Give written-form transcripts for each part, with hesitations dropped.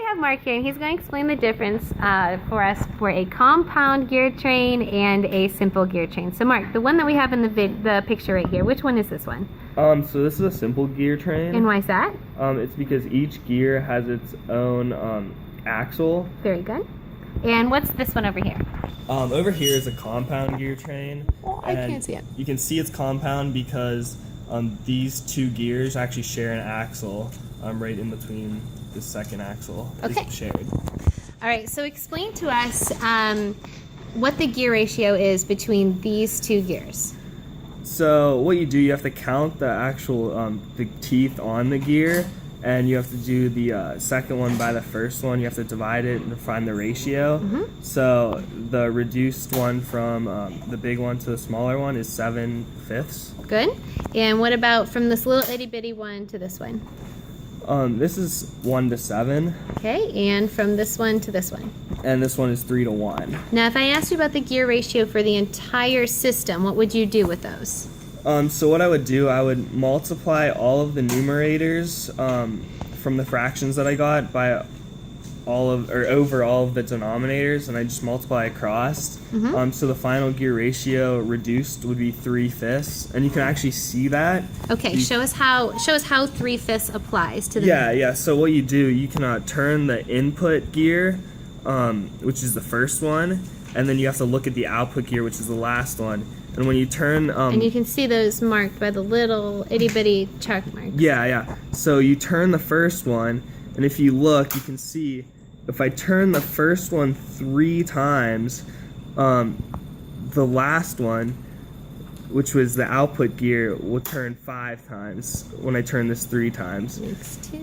have Mark here, and he's going to explain the difference for us for a compound gear train and a simple gear train. So Mark, the one that we have in the picture right here, which one is this one? So this is a simple gear train. And why is that? It's because each gear has its own axle. Very good. And what's this one over here? Over here is a compound gear train. Oh, I can't see it. You can see it's compound because these two gears actually share an axle right in between the second axle. Okay. Is shared. All right, so explain to us what the gear ratio is between these two gears. So what you do, you have to count the actual the teeth on the gear, and you have to do the second one by the first one. You have to divide it and find the ratio. Mm-hmm. So the reduced one from the big one to the smaller one is 7/5. Good. And what about from this little itty bitty one to this one? This is 1 to 7. Okay, and from this one to this one? And this one is 3 to 1. Now, if I asked you about the gear ratio for the entire system, what would you do with those? So what I would do, I would multiply all of the numerators from the fractions that I got by over all of the denominators, and I just multiply across. Mm-hmm. So the final gear ratio reduced would be 3/5, and you can actually see that. Okay, show us how 3/5 applies to the. Yeah. So what you do, you can turn the input gear, which is the first one, and then you have to look at the output gear, which is the last one. And when you turn... and you can see those marked by the little itty-bitty check marks. Yeah. So you turn the first one, and if you look, you can see if I turn the first one 3 times, the last one, which was the output gear, will turn 5 times when I turn this 3 times. Makes 2.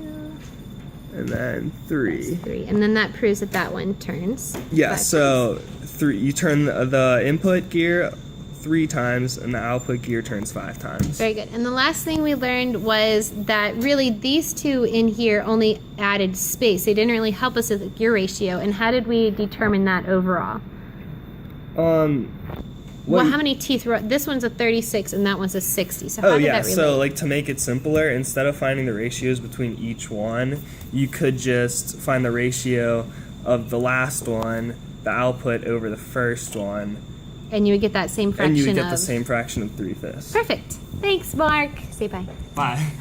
And then 3. 3. And then that proves that one turns. Yeah, 5 so you turn the input gear 3 times, and the output gear turns 5 times. Very good. And the last thing we learned was that really these two in here only added space. They didn't really help us with the gear ratio. And how did we determine that overall? Well, how many teeth were... This one's a 36 and that one's a 60. So how did that relate? So like to make it simpler, instead of finding the ratios between each one, you could just find the ratio of the last one, the output over the first one. And you would get that same fraction of... And you would get the same fraction of 3/5. Perfect. Thanks, Mark. Say bye. Bye.